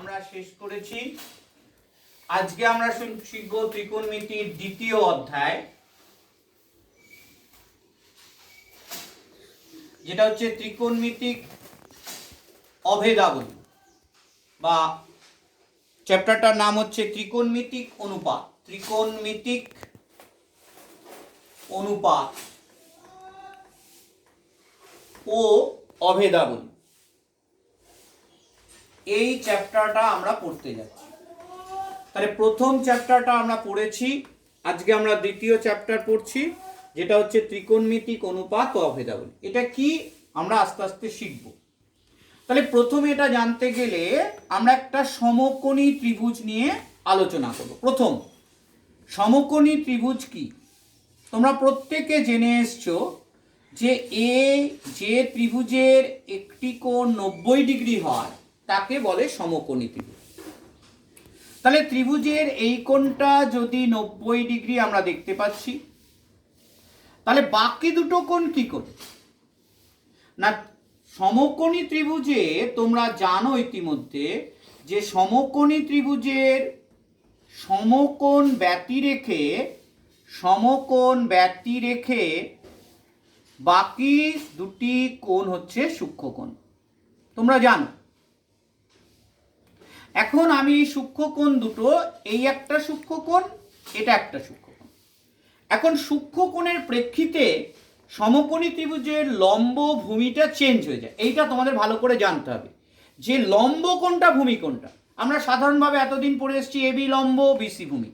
আমরা শেষ করেছি। আজকে আমরা শিখব ত্রিকোণমিতির দ্বিতীয় অধ্যায়, যেটা হচ্ছে ত্রিকোণমিতিক অভেদাবলী, বা চ্যাপ্টারটার নাম হচ্ছে ত্রিকোণমিতিক অনুপাত। ত্রিকোণমিতিক অনুপাত ও অভেদাবলী, এই চ্যাপ্টারটা আমরা পড়তে যাচ্ছি। তাহলে প্রথম চ্যাপ্টারটা আমরা পড়েছি, আজকে আমরা দ্বিতীয় চ্যাপ্টার পড়ছি, যেটা হচ্ছে ত্রিকোণমিতিক অনুপাত ও অভেদাবলী। এটা কি আমরা আস্তে আস্তে শিখব। তাহলে প্রথমে এটা জানতে গেলে আমরা একটা সমকোণী ত্রিভুজ নিয়ে আলোচনা করব। প্রথম, সমকোণী ত্রিভুজ কি? তোমরা প্রত্যেকে জেনে এসছো যে যে ত্রিভুজের একটি কোণ 90 ডিগ্রি হয় তাকে বলে সমকোণী ত্রিভুজ। তাহলে ত্রিভুজের এই কোণটা যদি 90 ডিগ্রি আমরা দেখতে পাচ্ছি, তাহলে বাকি দুটো কোণ কি কোণ? না, সমকোণী ত্রিভুজে তোমরা জানো ইতিমধ্যে যে সমকোণী ত্রিভুজের সমকোণ ব্যতি রেখে বাকি দুটি কোণ হচ্ছে সূক্ষ্মকোণ, তোমরা জানো। এখন আমি এই সূক্ষ্মকোণ দুটো, এই একটা সূক্ষ্মকোণ, এটা একটা সূক্ষ্মকোণ। এখন সূক্ষ্মকোণের প্রেক্ষিতে সমকোণী ত্রিভুজের লম্ব ভূমিটা চেঞ্জ হয়ে যায়। এইটা তোমাদের ভালো করে জানতে হবে যে লম্ব কোণটা, ভূমি কোণটা। আমরা সাধারণভাবে এতদিন পড়ে এসেছি এবি লম্ব, বিসি ভূমি,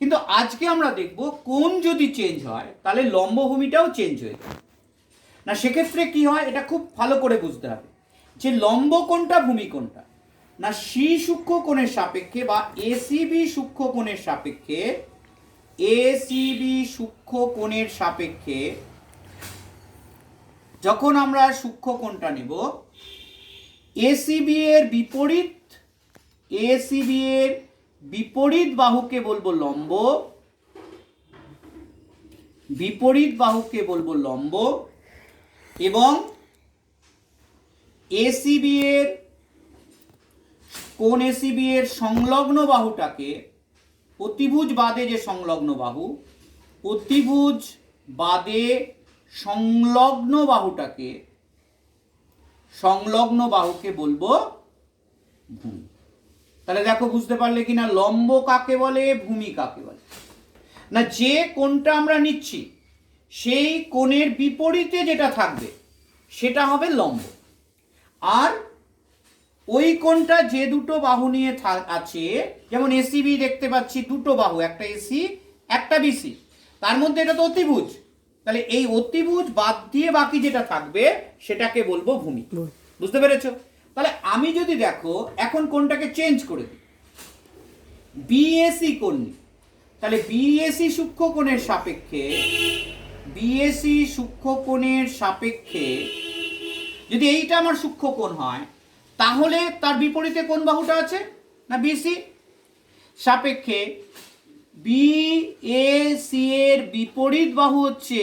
কিন্তু আজকে আমরা দেখব কোণ যদি চেঞ্জ হয় তাহলে লম্ব ভূমিটাও চেঞ্জ হয়ে যায়। না, সেক্ষেত্রে কি হয় এটা খুব ভালো করে বুঝতে হবে যে লম্ব কোণটা, ভূমি কোণটা। না, সি সূক্ষ্মকোণের সাপেক্ষে বা এসিবি সূক্ষ্মকোণের সাপেক্ষে, এসিবি সূক্ষ্মকোণের সাপেক্ষে যখন আমরা সূক্ষ্মকোণটা নেব, এসিবি এর বিপরীত বাহুকে বলবো লম্ব, বিপরীত বাহুকে বলবো লম্ব, এবং এসিবি এর কোণ এসিবি এর সংলগ্ন বাহুটাকে, অতিভুজ বাদে যে সংলগ্ন বাহু, অতিভুজ বাদে সংলগ্ন বাহুকে বলবো ভূমি। তাহলে দেখো বুঝতে পারলে কিনা লম্ব কাকে বলে, ভূমি কাকে বলে। না, যে কোণটা আমরা নিচ্ছি সেই কোণের বিপরীতে যেটা থাকবে সেটা হবে লম্ব। আর ওই কোণটা যে দুটো বাহু নিয়ে আছে, যেমন এসিবি দেখতে পাচ্ছি দুটো বাহু, একটা এসি একটা বিসি, তার মধ্যে এটা তো অতিভুজ, তাহলে এই অতিভুজ বাদ দিয়ে বাকি যেটা থাকবে সেটাকে বলবো ভূমি। বুঝতে পেরেছো? তাহলে আমি যদি দেখো এখন কোণটাকে চেঞ্জ করে দিই, বিএসি কোণ, তাহলে বিএসি সূক্ষ্মকোণের সাপেক্ষে যদি এইটা আমার সূক্ষ্মকোণ হয়, তাহলে তার বিপরীতে কোন বাহুটা আছে? না, বিসি। সাপেক্ষে বিএসি এর বিপরীত বাহু হচ্ছে,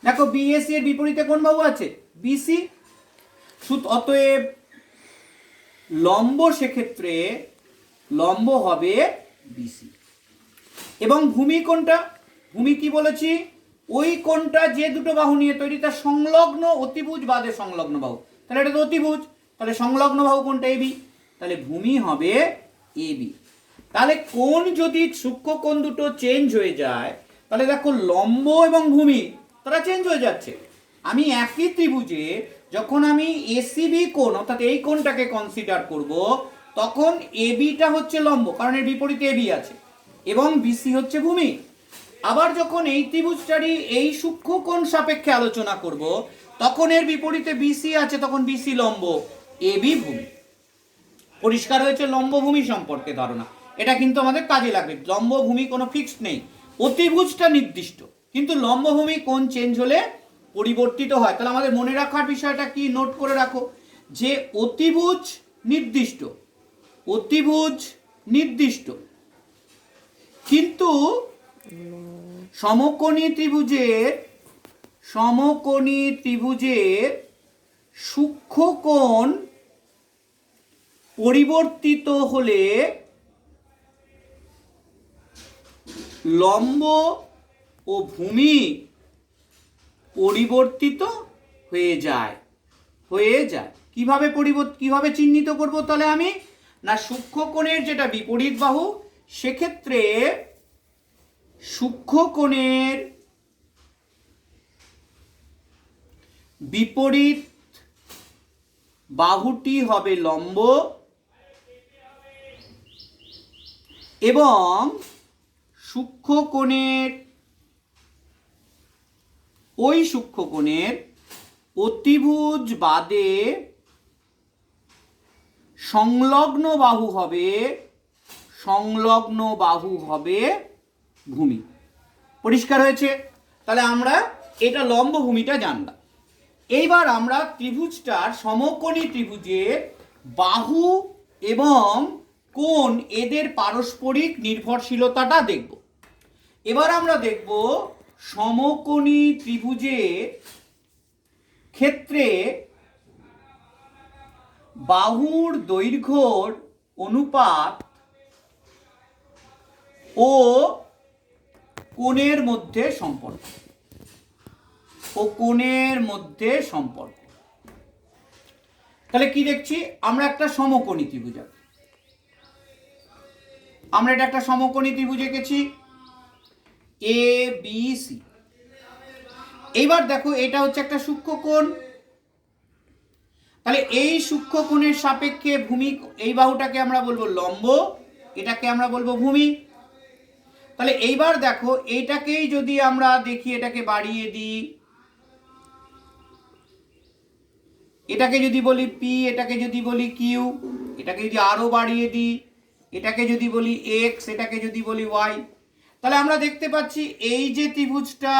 দেখো বিএসি এর বিপরীতে কোন বাহু আছে? বিসি। অতএব লম্ব, সেক্ষেত্রে লম্ব হবে বিসি। এবং ভূমি কোণটা, ভূমি কি বলেছি? ওই কোণটা যে দুটো বাহু নিয়ে তৈরি তার সংলগ্ন, অতিভুজ বাদে সংলগ্ন বাহু, তাহলে এটা তো অতিভুজ, তাহলে সংলগ্ন বাহু কোণটা এবি, তাহলে ভূমি হবে এবি। তাহলে কোণ যদি সূক্ষ্মকোণ দুটো চেঞ্জ হয়ে যায়, তাহলে দেখো লম্ব এবং ভূমি তারা চেঞ্জ হয়ে যাচ্ছে। আমি একই ত্রিভুজে যখন আমি এসিবি কোণ, অর্থাৎ এই কোণটাকে কনসিডার করব, তখন এবিটা হচ্ছে লম্ব, কারণ এর বিপরীতে এবি আছে, এবং বিসি হচ্ছে ভূমি। আবার যখন এই ত্রিভুজটারই এই সূক্ষ্মকোণ সাপেক্ষে আলোচনা করব, তখন এর বিপরীতে বিসি আছে, তখন বিসি লম্ব, এবি ভূমি। পরিষ্কার হয়েছে লম্ব ভূমি সম্পর্কে ধারণা? এটা কিন্তু আমাদের কাজে লাগবে। লম্ব ভূমি কোনো ফিক্সড নেই, অতিভুজটা নির্দিষ্ট, কিন্তু লম্ব ভূমি কোণ চেঞ্জ হলে পরিবর্তিত হয়। তাহলে আমাদের মনে রাখার বিষয়টা কি, নোট করে রাখো যে অতিভুজ নির্দিষ্ট, কিন্তু সমকোণী ত্রিভুজের সূক্ষ্মকোণ পরিবর্তিত হলে লম্ব ও ভূমি পরিবর্তিত হয়ে যায়। কিভাবে চিহ্নিত করব তাহলে আমি, না সূক্ষ্মকোণের যেটা বিপরীত বাহু, সেক্ষেত্রে সূক্ষ্মকোণের বিপরীত বাহুটি হবে লম্ব এবং ওই সূক্ষ্মকোণের অতিভুজ বাদে সংলগ্ন বাহু হবে ভূমি। পরিষ্কার হয়েছে? তাহলে আমরা এটা লম্ব ভূমিটা জানলাম। এইবার আমরা ত্রিভুজটার, সমকোণী ত্রিভুজের বাহু এবং কোণ এদের পারস্পরিক নির্ভরশীলতাটা দেখব। এবার আমরা দেখব সমকোণী ত্রিভুজের ক্ষেত্রে বাহুর দৈর্ঘ্যর অনুপাত ও কোণের মধ্যে সম্পর্ক। তাহলে কি দেখছি? আমরা একটা সমকোণী ত্রিভুজ, আমরা এটা একটা সমকোণী ত্রিভুজ এঁকেছি এ বি সি। এইবার দেখো এটা হচ্ছে একটা সূক্ষ্মকোণ। তাহলে এই সূক্ষ্মকোণের সাপেক্ষে ভূমি, এই বাহুটাকে আমরা বলবো লম্ব, এটাকে আমরা বলবো ভূমি। তাহলে এইবার দেখো এইটাকেই যদি আমরা দেখি, এটাকে বাড়িয়ে দিই, এটাকে যদি বলি পি, এটাকে যদি বলি কিউ, এটাকে যদি আরো বাড়িয়ে দিই, এটাকে যদি বলি এক্স, এটাকে যদি বলি ওয়াই, তাহলে আমরা দেখতে পাচ্ছি এই যে ত্রিভুজটা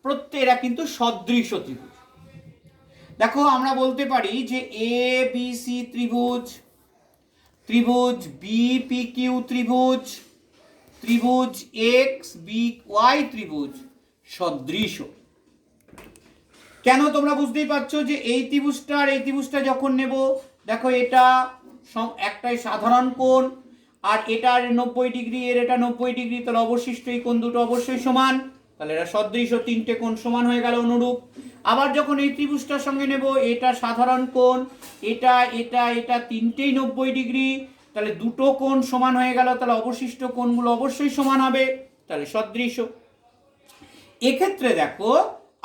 প্রত্যেকটা কিন্তু সদৃশ ত্রিভুজ। দেখো আমরা বলতে পারি যে এ বি সি ত্রিভুজ বি পি কিউ ত্রিভুজ এক্স বি ওয়াই ত্রিভুজ সদৃশ। কেন? তোমরা বুঝতেই পারছো যে এই ত্রিভুজটা যখন নেব, দেখো এটা একটাই সাধারণ কোণ, আর এটার 90 ডিগ্রি, এর এটা 90 ডিগ্রি, তাহলে অবশিষ্ট এই কোণ দুটো অবশ্যই সমান, তাহলে এটা সদৃশ, তিনটে কোণ সমান হয়ে গেল, অনুরূপ। আবার যখন এই ত্রিভুজটার সঙ্গে নেব, এটা সাধারণ কোণ, এটা তিনটেই 90 ডিগ্রি, তাহলে দুটো কোণ সমান হয়ে গেল, তাহলে অবশিষ্ট কোণগুলো অবশ্যই সমান হবে, তাহলে সদৃশ। এক্ষেত্রে দেখো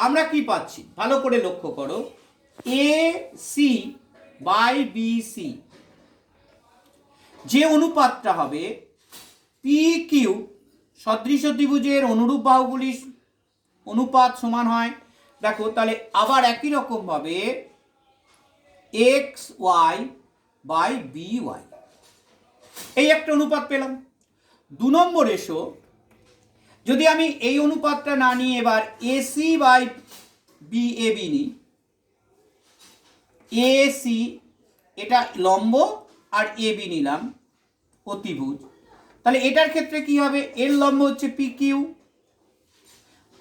আমরা কি পাচ্ছি, ভালো করে লক্ষ্য করো, A C by B C যে অনুপাতটা হবে পি কিউ, সদৃশ ত্রিভুজের অনুরূপ বাহুগুলির অনুপাত সমান হয়। দেখো তাহলে আবার একই রকম ভাবে X Y by B Y, এই একটা অনুপাত পেলাম। 2 নম্বর এসো, যদি আমি এই অনুপাতটা না নিয়ে এবার AC by B A B নিই, এসি এটা লম্ব আর এ বি নিলাম অতিভুজ, তাহলে এটার ক্ষেত্রে কি হবে? এর লম্ব হচ্ছে পি কিউ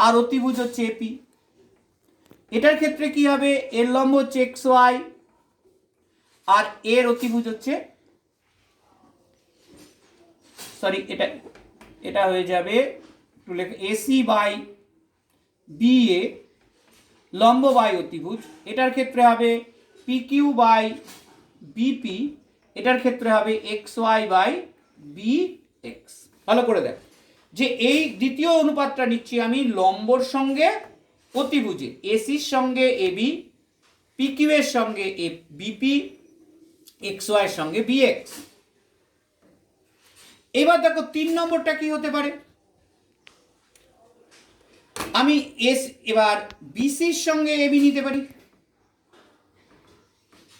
আর অতিভুজ হচ্ছে এপি। এটার ক্ষেত্রে কি হবে? এর লম্ব হচ্ছে এক্স ওয়াই আর এর অতিভুজ হচ্ছে, সরি এটা হয়ে যাবে এসি বাই বি এ লম্ব বাই অতিভুজ, এটার ক্ষেত্রে হবে পি কিউ বাই বিপি, এটার ক্ষেত্রে হবে X Y by B X. ভালো করে দেখ যে এই দ্বিতীয় অনুপাতটা নিচ্ছি আমি লম্বর সঙ্গে অতিভুজে, এসির সঙ্গে এবি, পি কিউ এর সঙ্গে বিপি, এক্স ওয়াই এর সঙ্গে বিএক্স। এবার দেখো 3 নম্বরটা কি হতে পারে? আমি এবার বিসির সঙ্গে এবি নিতে পারি,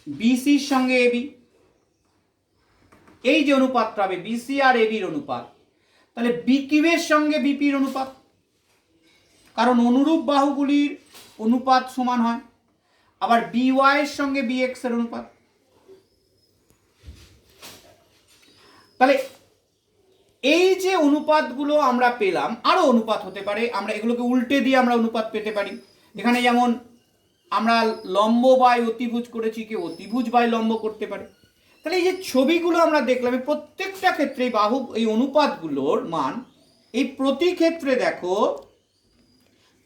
বিসির সঙ্গে এবি, এই যে অনুপাতটা হবে বিসি আর এবির অনুপাত, তাহলে বি কিউ এর সঙ্গে বিপির অনুপাত, কারণ অনুরূপ বাহুগুলির অনুপাত সমান হয়। আবার বি ওয়াই এর সঙ্গে বি এক্স এর অনুপাত, তাহলে এই যে অনুপাতগুলো আমরা পেলাম, আরো অনুপাত হতে পারে, আমরা এগুলোকে উল্টে দিয়ে আমরা অনুপাত পেতে পারি। এখানে যেমন আমরা লম্ব বাই অতিভুজ করেছি, কি অতিভুজ বাই লম্ব করতে পারে। তাহলে এই যে ছবিগুলো আমরা দেখলাম, এই প্রত্যেকটা ক্ষেত্রে বাহু এই অনুপাতগুলোর মান, এই প্রতি ক্ষেত্রে দেখো,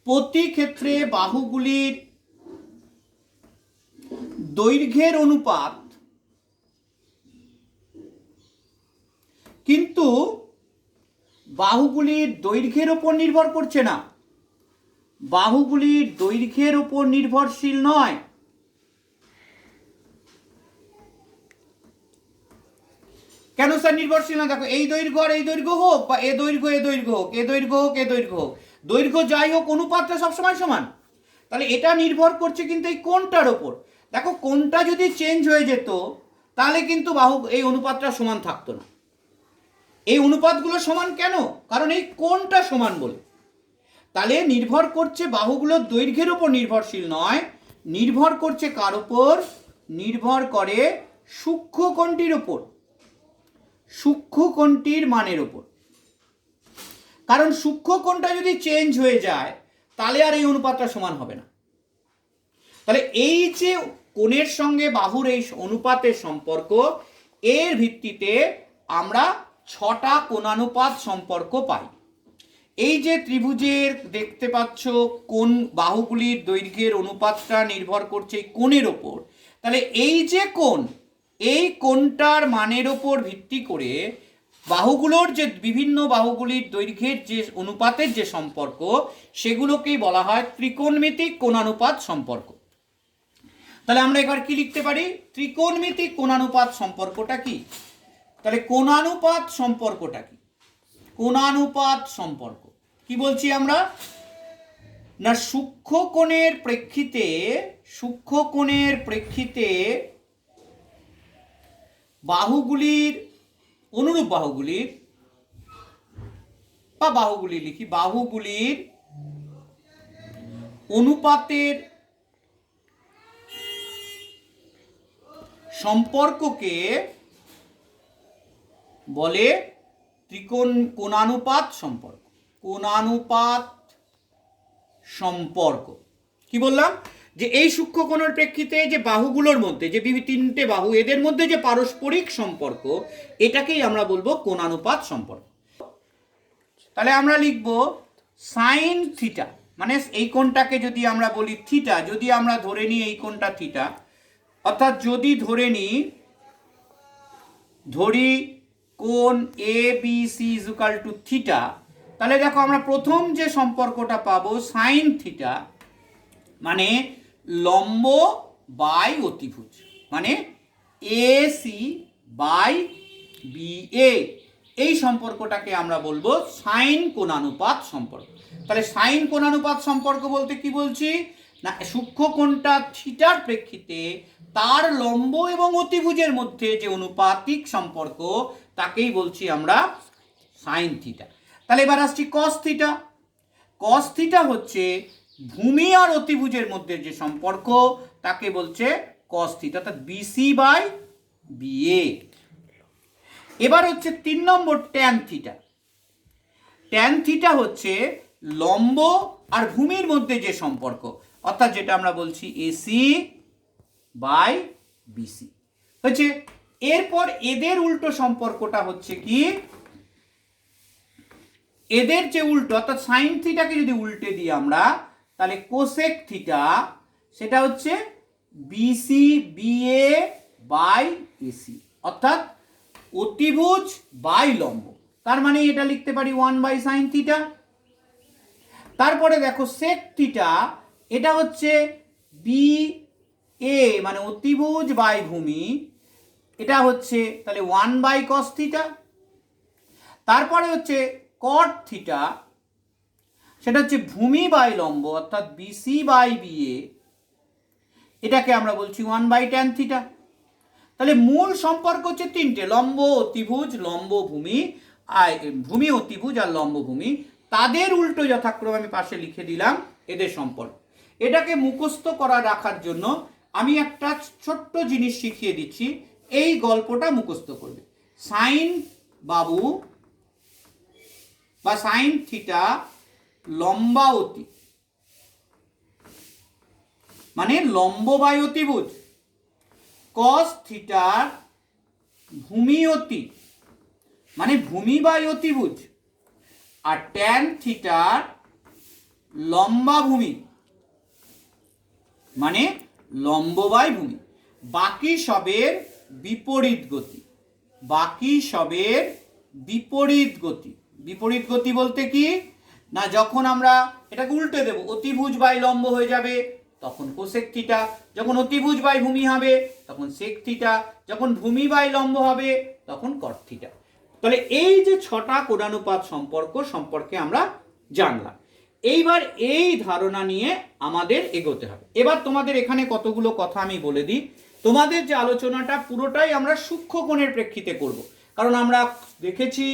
প্রতি ক্ষেত্রে বাহুগুলির দৈর্ঘ্যের অনুপাত কিন্তু বাহুগুলির দৈর্ঘ্যের উপর নির্ভর করছে না, বাহুগুলির দৈর্ঘ্যের উপর নির্ভরশীল নয়। কেন স্যার নির্ভরশীল না? দেখো, এই দৈর্ঘ্য আর এই দৈর্ঘ্য হোক, বা এ দৈর্ঘ্য এ দৈর্ঘ্য হোক, এ দৈর্ঘ্য হোক এ দৈর্ঘ্য হোক, দৈর্ঘ্য যাই হোক অনুপাতটা সবসময় সমান। তাহলে এটা নির্ভর করছে কিন্তু এই কোণটার ওপর। দেখো, কোণটা যদি চেঞ্জ হয়ে যেত তাহলে কিন্তু বাহু এই অনুপাতটা সমান থাকতো না। এই অনুপাতগুলো সমান কেন? কারণ এই কোণটা সমান বলে। তাহলে নির্ভর করছে বাহুগুলোর দৈর্ঘ্যের উপর নির্ভরশীল নয়, নির্ভর করছে কার উপর? নির্ভর করে সূক্ষ্ম কোণটির উপর, সূক্ষ্ম কোণটির মানের উপর। কারণ সূক্ষ্ম কোণটা যদি চেঞ্জ হয়ে যায় তাহলে আর এই অনুপাতটা সমান হবে না। তাহলে এই যে কোণের সঙ্গে বাহুর এই অনুপাতের সম্পর্ক, এর ভিত্তিতে আমরা 6টা কোণানুপাত সম্পর্ক পাই। এই যে ত্রিভুজের দেখতে পাচ্ছ কোণ, বাহুগুলির দৈর্ঘ্যের অনুপাতটা নির্ভর করছে এই কোণের ওপর। তাহলে এই যে কোণ, এই কোণটার মানের ওপর ভিত্তি করে বাহুগুলোর যে বিভিন্ন বাহুগুলির দৈর্ঘ্যের যে অনুপাতের যে সম্পর্ক, সেগুলোকেই বলা হয় ত্রিকোণমিতিক কোণানুপাত সম্পর্ক। তাহলে আমরা এবার কি লিখতে পারি? ত্রিকোণমিতিক কোণানুপাত সম্পর্কটা কি? তাহলে কোণানুপাত সম্পর্কটা কি? কোণানুপাত সম্পর্ক কি বলছি আমরা? না, সূক্ষ্ম কোণের প্রেক্ষিতে, সূক্ষ্ম কোণের প্রেক্ষিতে বাহুগুলির, অনুরূপ বাহুগুলির, বা বাহুগুলি লিখি, বাহুগুলির অনুপাতের সম্পর্ককে বলে কোণানুপাত সম্পর্ক। কোণানুপাত সম্পর্ক কি বললাম? যে এই সূক্ষ্ম কোণের প্রেক্ষিতে যে বাহুগুলোর মধ্যে, যে তিনটে বাহু, এদের মধ্যে যে পারস্পরিক সম্পর্ক, এটাকেই আমরা বলবো কোণানুপাত সম্পর্ক। তাহলে আমরা লিখব সাইন থিটা, মানে এই কোণটাকে যদি আমরা বলি থিটা, যদি আমরা ধরে নিই এই কোণটা থিটা, অর্থাৎ যদি ধরি কোণ A B C is equal to theta, তাহলে দেখো আমরা প্রথম যে সম্পর্কটা পাবো সাইন থিটা মানে লম্ব বাই অতিভুজ, মানে এ সি বাই বি এ, এই সম্পর্কটাকে আমরা বলবো সাইন কোণানুপাত সম্পর্ক। তাহলে সাইন কোণানুপাত সম্পর্ক বলতে কি বলছি? না, সূক্ষ্ম কোণটা থিটার প্রেক্ষিতে তার লম্ব এবং অতিভুজের মধ্যে যে অনুপাতিক সম্পর্ক, তাকেই বলছি আমরা সাইন থিটা। তাহলে এবার আসছি কস থিটা। কস থিটা হচ্ছে ভূমি আর অতিভুজের মধ্যে যে সম্পর্ক, তাকে বলছে কস থিটা, অর্থাৎ বিসি বাই বিএ। এবার হচ্ছে 3 নম্বর ট্যান থিটা। ট্যান থিটা হচ্ছে লম্ব আর ভূমির মধ্যে যে সম্পর্ক, অর্থাৎ যেটা আমরা বলছি এসি বাই বিসি হচ্ছে। এরপর এদের উল্টো সম্পর্কটা হচ্ছে কি? এদের যে উল্টো, অর্থাৎ সাইন থিটাকে যদি উল্টে দিই আমরা, তাহলে কোসেক থিটা, সেটা হচ্ছে বিসি বিএ বাই এসি, অর্থাৎ অতিভুজ বাই লম্ব। তার মানে এটা লিখতে পারি 1 বাই সাইন থিটা। তারপরে দেখো সেক থিটা, এটা হচ্ছে বি এ মানে অতিভুজ বাই ভূমি, এটা হচ্ছে তাহলে 1 বাই কস থিটা। তারপরে হচ্ছে কট থিটা, সেটা হচ্ছে ভূমি বাই লম্ব, অর্থাৎ বিসি বাই বিএ, এটাকে আমরা বলছি 1 বাই ট্যান থিটা। তাহলে মূল সম্পর্ক হচ্ছে তিনটে, লম্ব অতিভুজ, লম্ব ভূমি, আর ভূমি অতিভুজ আর লম্ব ভূমি, তাদের উল্টো যথাক্রমে আমি পাশে লিখে দিলাম এদের সম্পর্ক। এটাকে মুখস্থ করা রাখার জন্য আমি একটা ছোট্ট জিনিস শিখিয়ে দিচ্ছি, এই গল্পটা মুখস্থ করবে। সাইন বাবু বা সাইন থিটা লম্বাবতী, মানে লম্ব বাই অতিভুজ, কস থিটার ভূমি অতি মানে ভূমি বাই অতিভুজ, আর ট্যান থিটার লম্বা ভূমি মানে লম্ব বাই ভূমি। বাকি সবের বিপরীত গতি, বাকি সবের বিপরীত গতি। বিপরীত গতি বলতে কি না, যখন আমরা এটাকে উল্টে দেব, অতিভুজ বাই লম্ব হয়ে যাবে তখন কোসেক থিটা, যখন অতিভুজ বাই ভূমি হবে তখন সেক থিটা, যখন ভূমি বাই লম্ব হবে তখন কট থিটা। তাহলে এই যে 6টা কোণানুপাত সম্পর্কে আমরা জানলাম। এইবার এই ধারণা নিয়ে আমাদের এগোতে হবে। এবার তোমাদের এখানে কতগুলো কথা আমি বলে দিই। তোমাদের যে আলোচনাটা পুরোটাই আমরা সূক্ষ্ম কোণের প্রেক্ষিতে করব, কারণ আমরা দেখেছি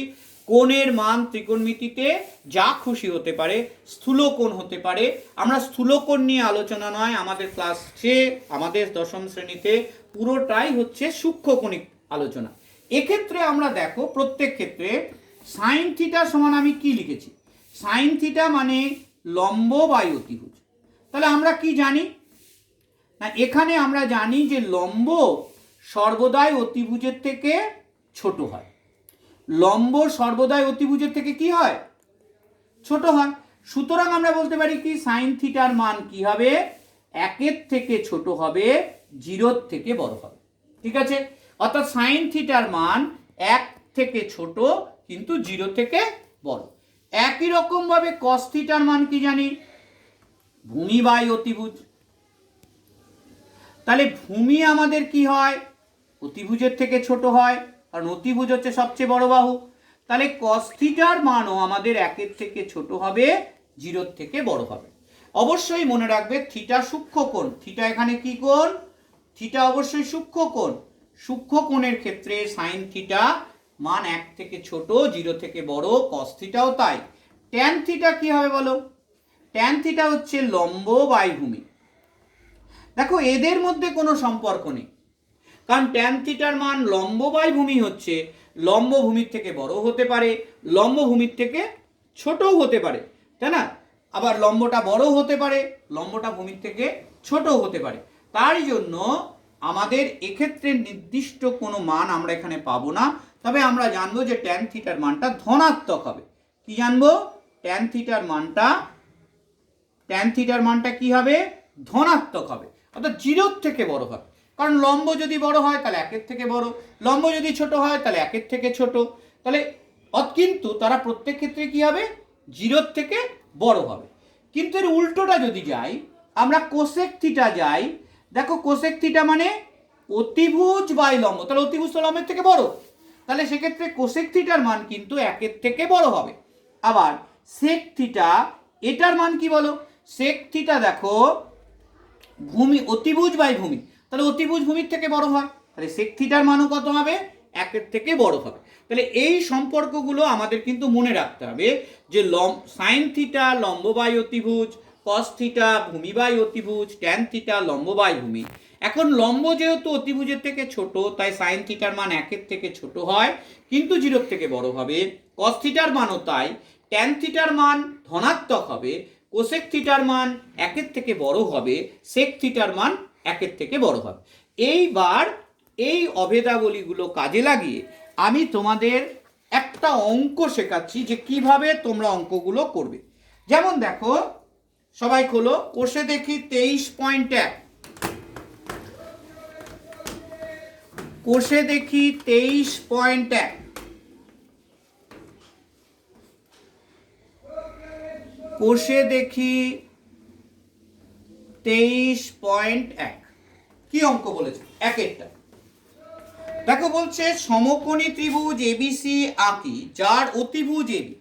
কোণের মান ত্রিকোণমিতিতে যা খুশি হতে পারে, স্থূল কোণ হতে পারে। আমরা স্থূল কোণ নিয়ে আলোচনা নয়, আমাদের ক্লাসে আমাদের 10ম শ্রেণীতে পুরোটাই হচ্ছে সূক্ষ্ম কোণিক আলোচনা। এক্ষেত্রে আমরা দেখো প্রত্যেক ক্ষেত্রে সাইন থিটা সমান আমি কি লিখেছি, সাইন থিটা মানে লম্ব বাই অতিভুজ। তাহলে আমরা কি জানি না, এখানে আমরা জানি যে লম্ব সর্বদাই অতিভুজের থেকে ছোট হয়, লম্ব সর্বদাই অতিভুজের থেকে কি হয়, ছোট হয়। সুতরাং আমরা বলতে পারি কি সাইন থিটার মান কি হবে, 1-এর থেকে ছোট হবে, 0-র থেকে বড় হবে। ঠিক আছে, অর্থাৎ সাইন থিটার মান 1 থেকে ছোট কিন্তু 0 থেকে বড়। একই রকম ভাবে কস থিটার মান কি জানি, ভূমি বাই অতিভুজ। তাহলে ভূমি আমাদের কি হয়, অতিভুজের থেকে ছোট হয়, কারণ অতিভুজ হচ্ছে সবচেয়ে বড় বাহু। তাহলে কস থিটার মানও আমাদের 1-এর থেকে ছোট হবে, 0-র থেকে বড় হবে। অবশ্যই মনে রাখবে থিটা সূক্ষ্ম কোণ, থিটা এখানে কি কোণ, থিটা অবশ্যই সূক্ষ্ম কোণ। সূক্ষ্ম কোণের ক্ষেত্রে সাইন থিটা মান 1 থেকে ছোট, 0 থেকে বড়, কস থিটাও তাই। ট্যান থিটা কি হবে বলো, ট্যান থিটা হচ্ছে লম্ব বাই ভূমি। দেখো এদের মধ্যে কোনো সম্পর্ক নেই, কারণ ট্যান থিটার মান লম্ব বাই ভূমি হচ্ছে লম্ব ভূমির থেকে বড় হতে পারে, লম্ব ভূমির থেকে ছোটও হতে পারে, তাই না? আবার লম্বটা বড় হতে পারে, লম্বটা ভূমির থেকে ছোটও হতে পারে। তার জন্য আমাদের এক্ষেত্রে নির্দিষ্ট কোনো মান আমরা এখানে পাবো না, তবে আমরা জানবো যে ট্যান থিটার মানটা ধনাত্মক হবে। কি জানবো, ট্যান থিটার মানটা কি হবে, ধনাত্মক হবে, অর্থাৎ 0-র থেকে বড় হবে। কারণ লম্ব যদি বড় হয় তাহলে 1-এর থেকে বড়, লম্ব যদি ছোট হয় তাহলে 1-এর থেকে ছোট। তাহলে কিন্তু তারা প্রত্যেক ক্ষেত্রে কি হবে, 0-র থেকে বড় হবে। কিন্তু এর উল্টোটা যদি যাই, আমরা কোসেক থিটা যাই, দেখো কোসেক থিটা মানে অতিভুজ বাই লম্ব, তাহলে অতিভুজ তো লম্বের থেকে বড়, তাহলে সেক্ষেত্রে কোসেক থিটার মান কিন্তু 1-এর থেকে বড় হবে। আবার সেক থিটা, এটার মান কি বলো, সেক থিটা দেখো ভূমি, অতিভুজ বাই ভূমি, তাহলে অতিভুজ ভূমির থেকে বড় হয়, তাহলে সেক থিটার মানও কত হবে, 1-এর থেকে বড় হবে। তাহলে এই সম্পর্কগুলো আমাদের কিন্তু মনে রাখতে হবে যে সাইন থিটা লম্ব বাই অতিভুজ, কস থিটা ভূমি বাই অতিভুজ, ট্যান থিটা লম্ব বাই ভূমি। এখন লম্ব যেহেতু অতিভুজের থেকে ছোট, তাই সাইন থিটার মান 1-এর থেকে ছোট হয় কিন্তু 0-র থেকে বড় হবে, কস থিটার মানও তাই। ট্যান থিটার মান ধনাত্মক হবে, কোসেক থিটার মান 1-এর থেকে বড় হবে, সেক থিটার মান 1-এর থেকে বড় হবে। এইবার এই অভেদাবলীগুলো কাজে লাগিয়ে আমি তোমাদের একটা অঙ্ক শেখাচ্ছি যে কিভাবে তোমরা অঙ্কগুলো করবে। যেমন দেখো, সবাই খোলো, কোষে দেখি 23.1, কোষে দেখি 23.1, কোষে দেখি 23.1। কি অঙ্ক বলেছে, একেরটা দেখো, বলছে সমকোণী ত্রিভুজ এবিসি আঁকি যার অতিভুজ এবি।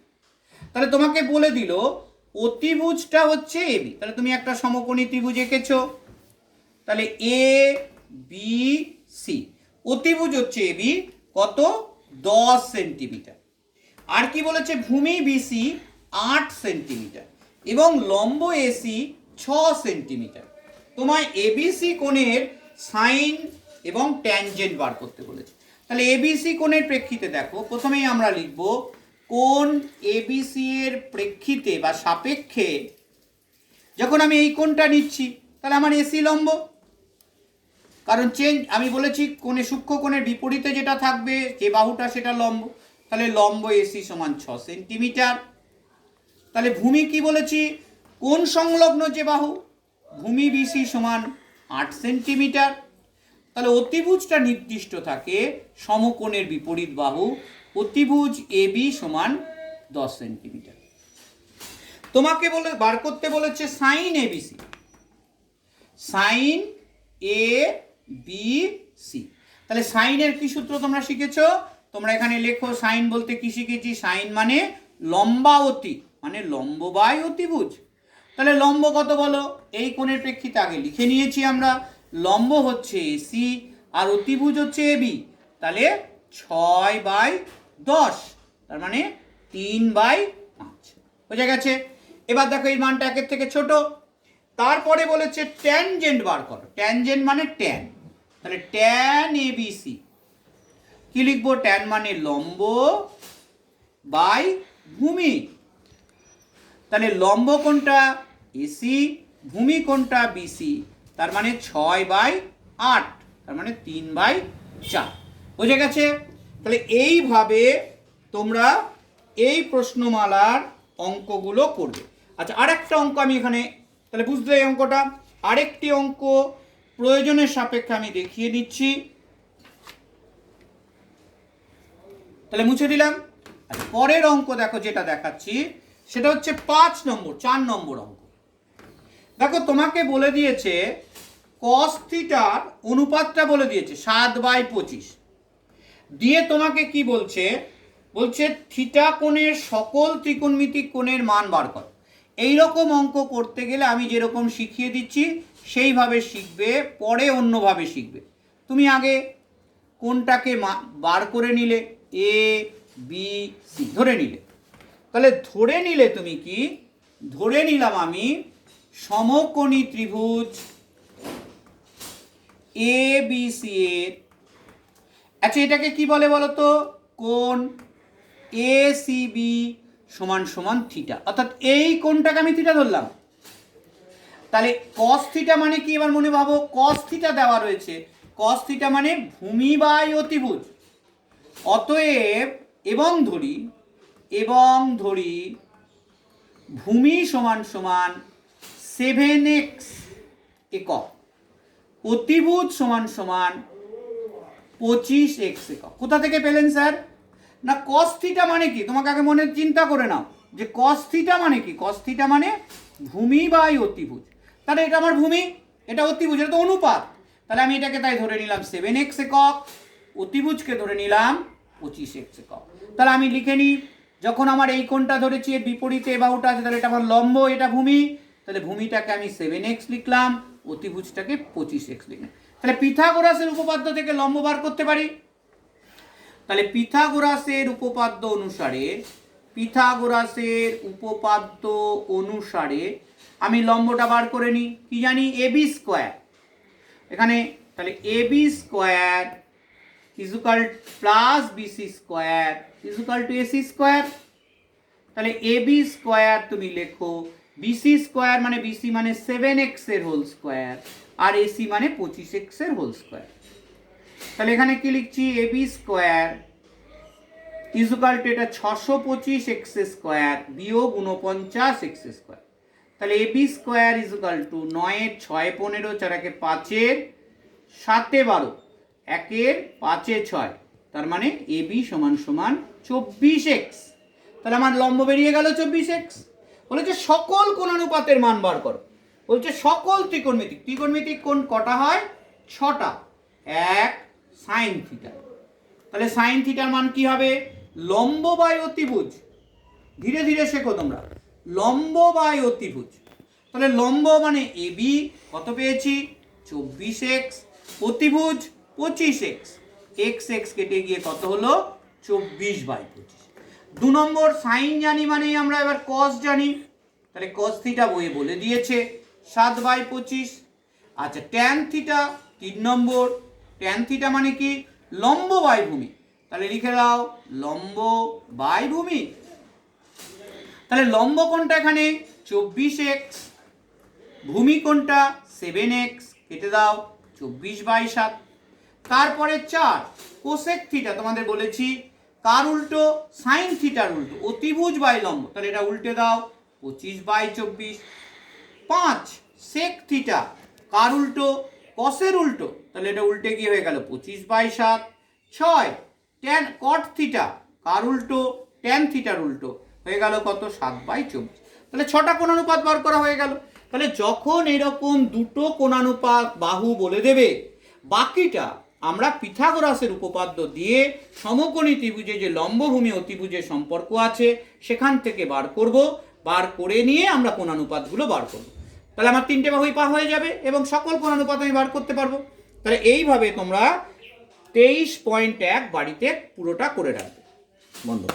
তাহলে তোমাকে বলে দিল অতিভুজটা হচ্ছে এবি, তাহলে তুমি একটা সমকোণী ত্রিভুজ এঁকেছো, তাহলে এ বি সি, অতিভুজ হচ্ছে এবি, কত, 10 সেন্টিমিটার। আর কি বলেছে, ভূমি বিসি 8 সেন্টিমিটার এবং লম্ব এসি 6 সেন্টিমিটার। তোমায় এবিসি কোণের সাইন এবং ট্যানজেন্ট বার করতে বলেছে। তাহলে এবিসি কোণের প্রেক্ষিতে দেখো, প্রথমেই আমরা লিখব কোণ এবিসি এর প্রেক্ষিতে বা সাপেক্ষে যখন আমি এই কোণটা নিচ্ছি, তাহলে আমার এসি লম্ব, কারণ চেঞ্জ আমি বলেছি কোণে সূক্ষ্ম কোণের বিপরীতে যেটা থাকবে যে বাহুটা সেটা লম্ব, তাহলে লম্ব এসি সমান 6 সেন্টিমিটার। তাহলে ভূমি কি বলেছি, কোণ সংলগ্ন যে বাহু, ভূমি বিসি সমান 8 সেন্টিমিটার। তাহলে অতিভুজটা নির্দিষ্ট থাকে সমকোণের বিপরীত বাহু, অতিভুজ এবি সমান 10 সেন্টিমিটার। তোমাকে বলে বার করতে বলেছে সাইন এবিসি, সাইন এ বি সি। তাহলে সাইনের কি সূত্র তোমরা শিখেছো, তোমরা এখানে লেখো সাইন বলতে কি শিখেছি, সাইন মানে লম্বাবতী, মানে লম্ব বাই অতিভুজ। তাহলে লম্ব কত বলো, এই কোণের প্রেক্ষিতে আগে লিখে নিয়েছি আমরা, লম্ব হচ্ছে এসি আর অতিভুজ হচ্ছে এবি, তাহলে 6/10, তার মানে 3/5 বোঝা গেছে। এবার দেখো এই মানটা একের থেকে ছোট। তারপরে বলেছে ট্যানজেন্ট বার করো, ট্যানজেন্ট মানে ট্যান, তাহলে ট্যান এবিসি কি লিখবো, ট্যান মানে লম্ব বাই ভূমি। তাহলে লম্ব কোনটা এসি, ভূমি কোনটা বিসি, তার মানে 6/8, তার মানে 3/4 বোঝা গেছে। তাহলে এইভাবে তোমরা এই প্রশ্নমালার অঙ্কগুলো করবে। আচ্ছা আরেকটা অঙ্ক আমি এখানে, তাহলে বুঝলে এই অঙ্কটা, আরেকটি অঙ্ক প্রয়োজনের সাপেক্ষে আমি দেখিয়ে দিচ্ছি, তাহলে মুছে দিলাম। আচ্ছা পরের অঙ্ক দেখো যেটা দেখাচ্ছি সেটা হচ্ছে 4 নম্বর অঙ্ক। দেখো তোমাকে বলে দিয়েছে cos থিটার অনুপাতটা বলে দিয়েছে 7/25, দিয়ে তোমাকে কি বলছে, বলছে থিটা কোণের সকল ত্রিকোণমিতিক কোণের মান বার কর। এইরকম অঙ্ক করতে গেলে আমি যেরকম শিখিয়ে দিচ্ছি সেইভাবে শিখবে, পরে অন্যভাবে শিখবে। তুমি আগে কোণটাকে বার করে নিলে, এ বি সি ধরে নিলে, তাহলে ধরে নিলে তুমি কি, ধরে নিলাম আমি সমকোণী ত্রিভুজ এ বি সি এর, আচ্ছা এটাকে কি বলে বলো তো, কোণ এ সি বি সমান সমান থিটা, অর্থাৎ এই কোণটাকে আমি থিটা ধরলাম। তাহলে cos থিটা মানে কি, এবার মনে ভাবো cos থিটা দেওয়া রয়েছে, cos থিটা মানে ভূমি বাই অতিভুজ, অতএব এবং ধরি ভূমি সমান সমান 7x একক, অতিভুজ সমান সমান 25x একক। কোথা থেকে পেলেন স্যার, না cos থিটা মানে কি, তোমাকে আগে মনে চিন্তা করে নাও যে cos থিটা মানে কি, cos থিটা মানে ভূমি বাই অতিভুজ, তাহলে এটা আমার ভূমি, এটা অতিভুজ, এটা তো অনুপাত, তাহলে আমি এটাকে তাই ধরে নিলাম 7x একক, অতিভুজকে ধরে নিলাম 25x একক। তাহলে আমি লিখে নিই, যখন আমার এই কোণটা ধরেছি এর বিপরীতে এ বাহুটা আছে, তাহলে এটা আমার লম্ব, এটা ভূমি, তাহলে ভূমিটাকে আমি 7x লিখলাম, অতিভুজটাকে 25x লিখলাম। তাহলে পিথাগোরাসের উপপাদ্য থেকে লম্ব বার করতে পারি। তাহলে পিথাগোরাসের উপপাদ্য অনুসারে আমি লম্বটা বার করে নিই, কি জানি এবি স্কোয়ার, এখানে তাহলে AB square equal plus BC square equal to AC square. তাহলে এবি স্কোয়ার তুমি লেখো, বিসি স্কোয়ার মানে বিসি মানে 7x এর হোল স্কোয়ার, আর এসি মানে 25x এর হোল স্কোয়ার। তাহলে এখানে কি লিখছি, এবি স্কোয়ার ইজুকাল টু এটা 625x স্কোয়ার বিয়োগ 49x স্কোয়ার। তাহলে এবি স্কোয়ার ইজুকাল টু 9 6 15 4 5 7 12 1 5 6, তার মানে এবি সমান সমান 24x। তাহলে আমার লম্ব বেরিয়ে গেল 24x। বলেছে সকল কোণানুপাতের মান বার করো, বলছে সকল ত্রিকোণমিতিক কোণ কটা হয়, 6টা, 1 সাইন থিটা। তাহলে সাইন থিটার মান কি হবে, লম্ব বাই অতিভুজ, ধীরে ধীরে শেখো তোমরা, লম্ব বাই অতিভুজ। তাহলে লম্ব মানে এবি কত পেয়েছি 24x, অতিভুজ 25x, x কেটে গিয়ে কত হলো 24/25। 2 নম্বর সাইন জানি মানে আমরা এবার cos জানি, তাহলে cos থিটা বইয়ে বলে দিয়েছে 7/25। আচ্ছা ট্যান থিটা 3 নম্বর, ট্যান থিটা মানে কি লম্ব বাই ভূমি, তাহলে লিখে দাও লম্ব বাই ভূমি। তাহলে লম্ব কোনটা এখানে 24x, ভূমি কোনটা 7x কেটে দাও 24/7। তারপরে 4 কোসেক থিটা, তোমাদের বলেছি কার উল্টো, সাইন থিটার উল্টো, অতিভুজ বাই লম্ব, তাহলে এটা উল্টে দাও 25/24। 5 সেক থিটা কার উল্টো, কসের উল্টো, তাহলে এটা উল্টে গিয়ে হয়ে গেল 25/7। 6 ট্যান কট থিটা কার উল্টো, ট্যান থিটার উল্টো, হয়ে গেল কত, 7/24। তাহলে 6টা কোণানুপাত বার করা হয়ে গেল। তাহলে যখন এরকম দুটো কোণানুপাত বাহু বলে দেবে, বাকিটা আমরা পিথাগোরাসের উপপাদ্য দিয়ে সমকোণী ত্রিভুজে যে লম্বভূমি অতিভুজের সম্পর্ক আছে সেখান থেকে বার করব, বার করে নিয়ে আমরা কোণানুপাতগুলো বার করব। তাহলে আমার 3টে বাহুই পা হয়ে যাবে এবং সকল কোণানুপাত আমি বার করতে পারবো। তাহলে এইভাবে তোমরা 23.1 বাড়িতে পুরোটা করে রাখবে বন্ধু।